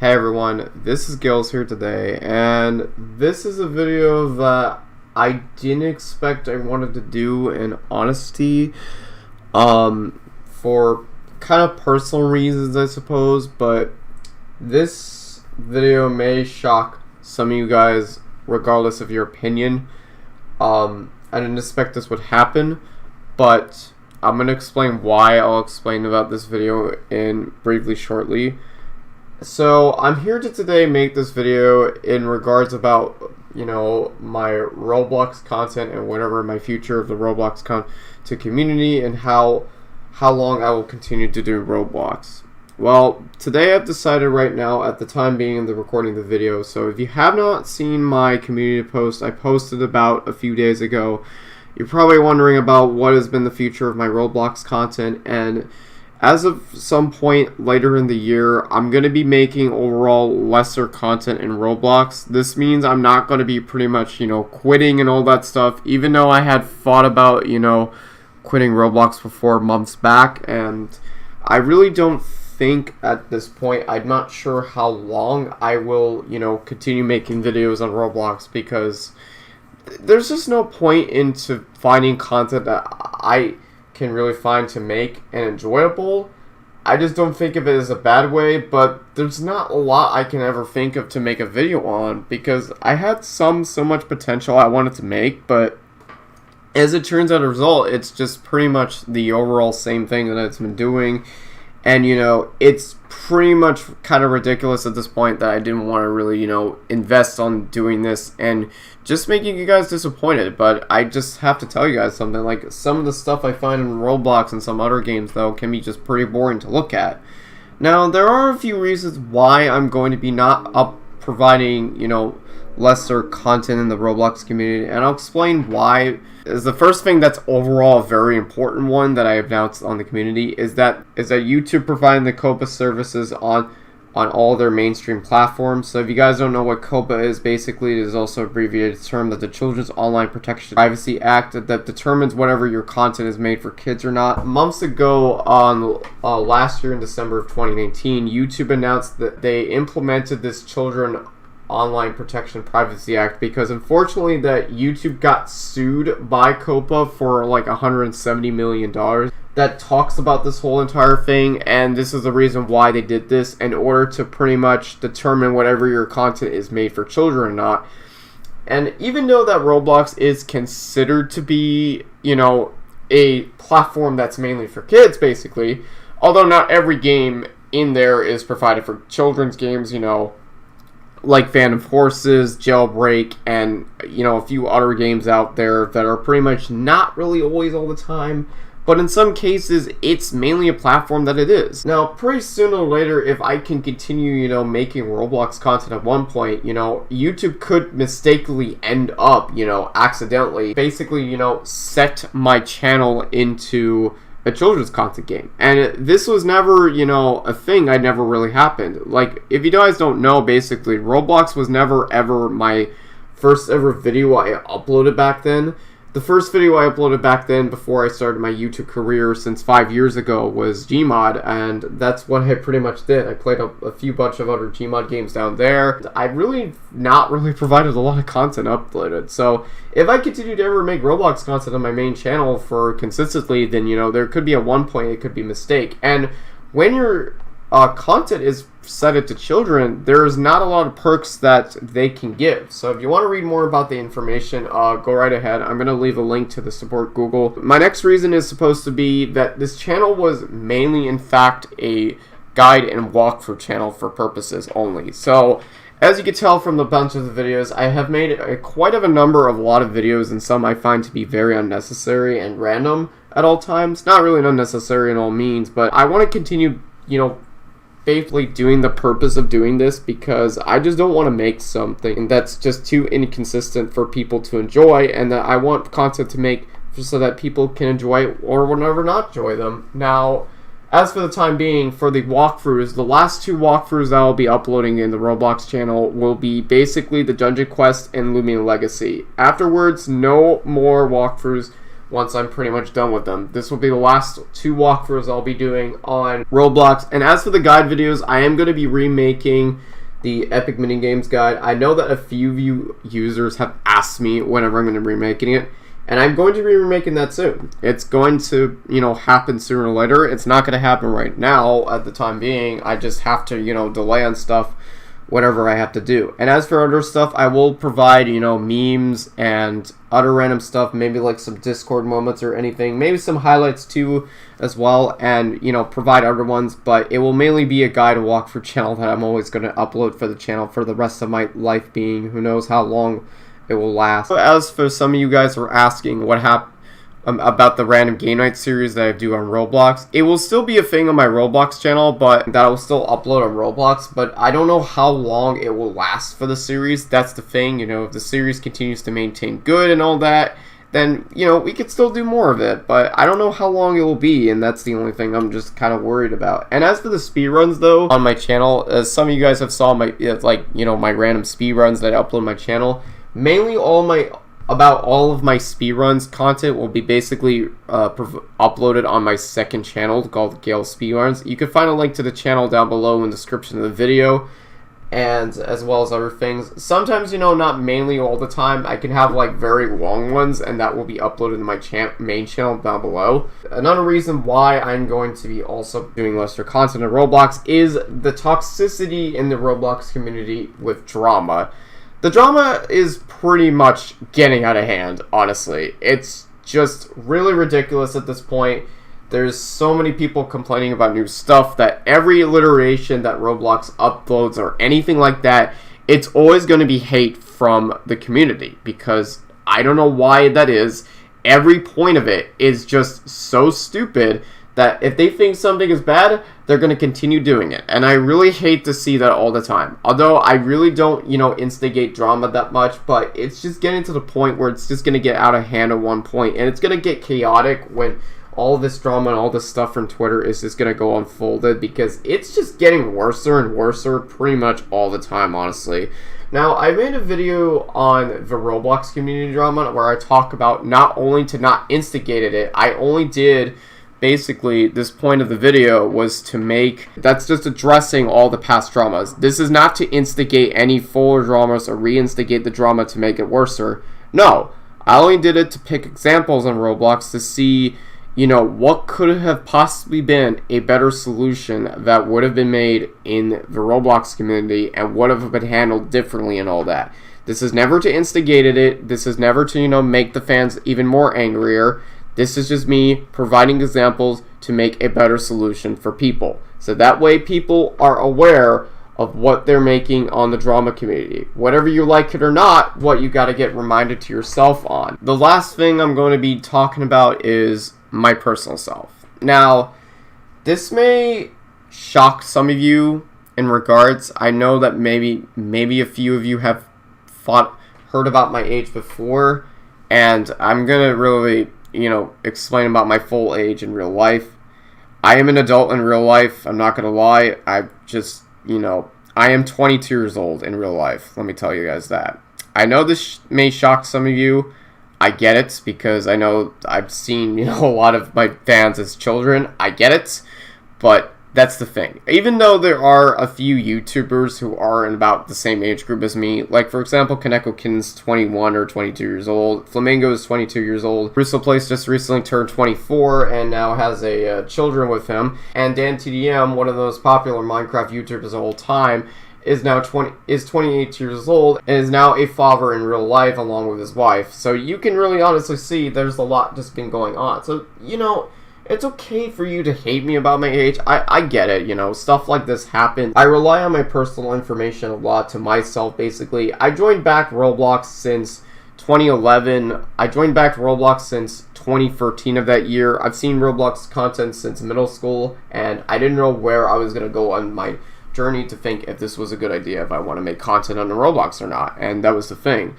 Hey everyone, this is Gills here today, and this is a video that I didn't expect I wanted to do in honesty, for kind of personal reasons I suppose, but this video may shock some of you guys regardless of your opinion. I didn't expect this would happen, but I'm going to explain why. I'll explain about this video briefly shortly. So I'm here to today make this video in regards about, my Roblox content and whatever my future of the Roblox content community and how long I will continue to do Roblox. Well, today I've decided right now at the time being in the recording of the video, so if you have not seen my community post I posted about a few days ago, you're probably wondering about what has been the future of my Roblox content, and as of some point later in the year, I'm going to be making overall lesser content in Roblox. This means I'm not going to be pretty much, quitting and all that stuff, even though I had thought about, quitting Roblox before months back, and I really don't think at this point, I'm not sure how long I will, continue making videos on Roblox, because there's just no point into finding content that I can really find to make and enjoyable. I just don't think of it as a bad way, but there's not a lot I can ever think of to make a video on, because I had so much potential I wanted to make, but as it turns out, it's just pretty much the overall same thing that it's been doing. And, it's pretty much kind of ridiculous at this point that I didn't want to really, invest on doing this and just making you guys disappointed. But I just have to tell you guys something. Like, some of the stuff I find in Roblox and some other games, though, can be just pretty boring to look at. Now, there are a few reasons why I'm going to be not providing, lesser content in the Roblox community, and I'll explain why. Is the first thing that's overall a very important one that I announced on the community is that YouTube providing the COPA services on all their mainstream platforms. So if you guys don't know what COPA is, basically it is also an abbreviated term that the Children's Online Protection Privacy Act that determines whatever your content is made for kids or not. Months ago, on last year in December of 2019, YouTube announced that they implemented this Children Online Protection Privacy Act because unfortunately that YouTube got sued by COPA for like $170 million. That talks about this whole entire thing, and this is the reason why they did this, in order to pretty much determine whatever your content is made for children or not. And even though that Roblox is considered to be, a platform that's mainly for kids basically, although not every game in there is provided for children's games, like Phantom Forces, Jailbreak, and a few other games out there that are pretty much not really always all the time, but in some cases it's mainly a platform that it is. Now, pretty sooner or later, if I can continue making Roblox content at one point, YouTube could mistakenly end up accidentally basically set my channel into a children's content game, and this was never a thing. I never really happened. Like, if you guys don't know, basically Roblox was never ever my first ever video I uploaded back then. The first video I uploaded back then before I started my YouTube career since 5 years ago was Gmod, and that's what I pretty much did. I played a few bunch of other Gmod games down there. I really not really provided a lot of content uploaded. So if I continue to ever make Roblox content on my main channel for consistently, then there could be at one point it could be a mistake. And when your content is set it to children, there's not a lot of perks that they can give. So if you want to read more about the information, go right ahead. I'm going to leave a link to the support Google. My next reason is supposed to be that this channel was mainly, in fact, a guide and walkthrough channel for purposes only. So as you can tell from the bunch of the videos, I have made quite a number of a lot of videos, and some I find to be very unnecessary and random at all times. Not really unnecessary in all means, but I want to continue, faithfully doing the purpose of doing this, because I just don't want to make something that's just too inconsistent for people to enjoy, and that I want content to make so that people can enjoy it or whenever not enjoy them. Now, as for the time being, for the walkthroughs, the last two walkthroughs that I'll be uploading in the Roblox channel will be basically the Dungeon Quest and Lumia Legacy. Afterwards, no more walkthroughs once I'm pretty much done with them. This will be the last 2 walkthroughs I'll be doing on Roblox. And as for the guide videos, I am going to be remaking the Epic Minigames guide. I know that a few of you users have asked me whenever I'm going to be remaking it, and I'm going to be remaking that soon. It's going to, happen sooner or later. It's not going to happen right now at the time being. I just have to, delay on stuff, whatever I have to do. And as for other stuff, I will provide, memes and other random stuff, maybe like some Discord moments or anything, maybe some highlights too as well, and, provide other ones, but it will mainly be a guide and walkthrough channel that I'm always going to upload for the channel for the rest of my life being, who knows how long it will last. So as for some of you guys who are asking what happened about the random game night series that I do on Roblox, it will still be a thing on my Roblox channel, but that I will still upload on Roblox, but I don't know how long it will last for the series. That's the thing, if the series continues to maintain good and all that, then, we could still do more of it, but I don't know how long it will be, and that's the only thing I'm just kind of worried about. And as for the speedruns, though, on my channel, as some of you guys have saw my, my random speedruns that I upload on my channel, mainly about all of my speedruns content will be basically uploaded on my second channel called Gale Speedruns. You can find a link to the channel down below in the description of the video, and as well as other things. Sometimes, not mainly all the time, I can have like very long ones, and that will be uploaded to my main channel down below. Another reason why I'm going to be also doing lesser content on Roblox is the toxicity in the Roblox community with drama. The drama is pretty much getting out of hand, honestly. It's just really ridiculous at this point. There's so many people complaining about new stuff that every iteration that Roblox uploads or anything like that, it's always going to be hate from the community, because I don't know why that is. Every point of it is just so stupid that if they think something is bad, they're going to continue doing it. And I really hate to see that all the time. Although I really don't, instigate drama that much, but it's just getting to the point where it's just going to get out of hand at one point, and it's going to get chaotic when all this drama and all this stuff from Twitter is just going to go unfolded, because it's just getting worse and worse pretty much all the time, honestly. Now, I made a video on the Roblox community drama where I talk about not only to not instigate it, I only did... Basically, this point of the video was to make, that's just addressing all the past dramas. This is not to instigate any fuller dramas or reinstigate the drama to make it worser. No, I only did it to pick examples on Roblox to see, what could have possibly been a better solution that would have been made in the Roblox community and would have been handled differently and all that. This is never to instigate it. This is never to, make the fans even more angrier. This is just me providing examples to make a better solution for people. So that way people are aware of what they're making on the drama community. Whether you like it or not, what you got to get reminded to yourself on. The last thing I'm going to be talking about is my personal self. Now, this may shock some of you in regards. I know that maybe a few of you have heard about my age before, and I'm going to really... explain about my full age in real life. I am an adult in real life. I'm not gonna lie. I just, I am 22 years old in real life. Let me tell you guys that. I know this may shock some of you. I get it, because I know I've seen, a lot of my fans as children. I get it, but that's the thing. Even though there are a few YouTubers who are in about the same age group as me, like for example, Kaneko Kin's 21 or 22 years old, Flamingo is 22 years old, Russo Place just recently turned 24 and now has children with him, and Dan TDM, one of the most popular Minecraft YouTubers of all time, is 28 years old and is now a father in real life along with his wife. So you can really honestly see there's a lot just been going on. So, it's okay for you to hate me about my age. I get it, stuff like this happens. I rely on my personal information a lot to myself, basically. I joined back Roblox since 2011. I joined back Roblox since 2013 of that year. I've seen Roblox content since middle school, and I didn't know where I was going to go on my journey to think if this was a good idea, if I want to make content on the Roblox or not, and that was the thing.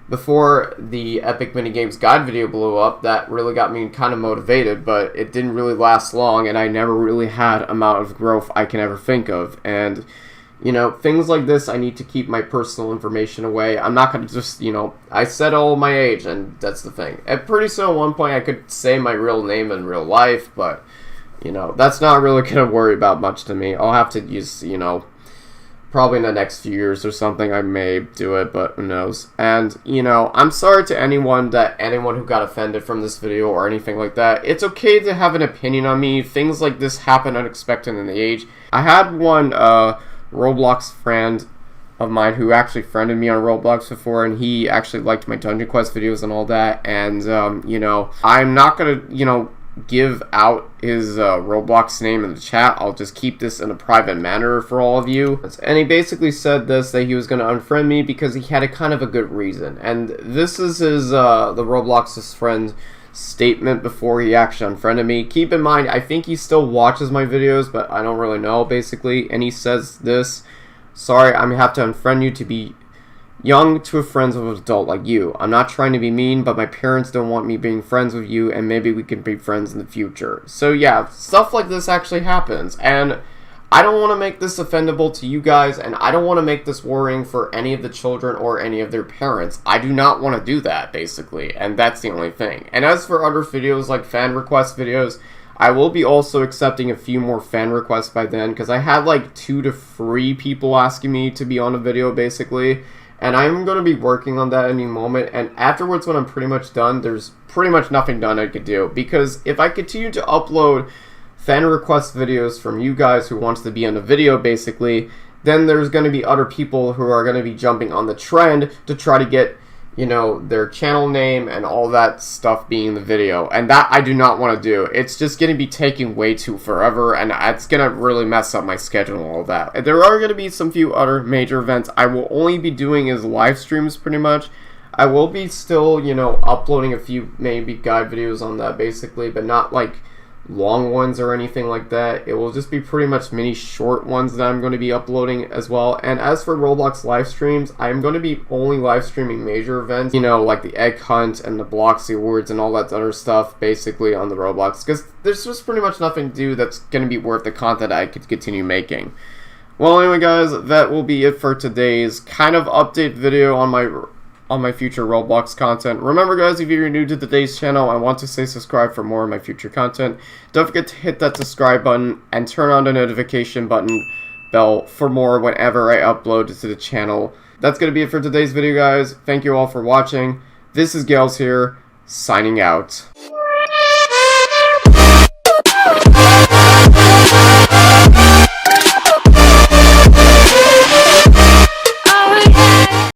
Before the Epic Minigames guide video blew up, that really got me kind of motivated, but it didn't really last long, and I never really had amount of growth I can ever think of. And, You know, things like this, I need to keep my personal information away. I'm not going to just, you know, I said all my age, and that's the thing. And pretty soon at one point I could say my real name in real life, but, you know, that's not really going to worry about much to me. I'll have to use, you know, probably in the next few years or something I may do it, but who knows. And, you know, I'm sorry to anyone who got offended from this video or anything like that. It's okay to have an opinion on me. Things like this happen unexpected in the age. I had one Roblox friend of mine who actually friended me on Roblox before, and he actually liked my Dungeon Quest videos and all that. And, you know, I'm not gonna, you know, give out his Roblox name in the chat. I'll just keep this in a private manner for all of you. And he basically said this, that he was going to unfriend me because he had a kind of a good reason. And this is his, the Roblox's friend statement before he actually unfriended me. Keep in mind, I think he still watches my videos, but I don't really know, basically. And he says this: sorry, I'm going to have to unfriend you to be young to friends with an adult like you. I'm not trying to be mean, but my parents don't want me being friends with you, and maybe we can be friends in the future. So yeah, stuff like this actually happens, and I don't want to make this offendable to you guys, and I don't want to make this worrying for any of the children or any of their parents. I do not want to do that, basically, and that's the only thing. And as for other videos like fan request videos, I will be also accepting a few more fan requests by then, because I had like 2 to 3 people asking me to be on a video, basically. And I'm going to be working on that any moment, and afterwards when I'm pretty much done, there's pretty much nothing done I could do. Because if I continue to upload fan request videos from you guys who wants to be on a video, basically, then there's going to be other people who are going to be jumping on the trend to try to get, you know, their channel name and all that stuff being in the video. And that I do not want to do. It's just going to be taking way too forever, and it's going to really mess up my schedule and all that. There are going to be some few other major events. I will only be doing is live streams pretty much. I will be still, you know, uploading a few maybe guide videos on that basically, but not like long ones or anything like that. It will just be pretty much mini short ones that I'm going to be uploading as well. And as for Roblox live streams, I'm going to be only live streaming major events, you know, like the Egg Hunt and the Bloxy Awards and all that other stuff basically on the Roblox, because there's just pretty much nothing to do that's going to be worth the content I could continue making. Well, anyway guys, that will be it for today's kind of update video on my future Roblox content. Remember guys, if you're new to today's channel and want to stay subscribed for more of my future content, don't forget to hit that subscribe button and turn on the notification bell for more whenever I upload to the channel. That's going to be it for today's video guys. Thank you all for watching. This is Gales here, signing out.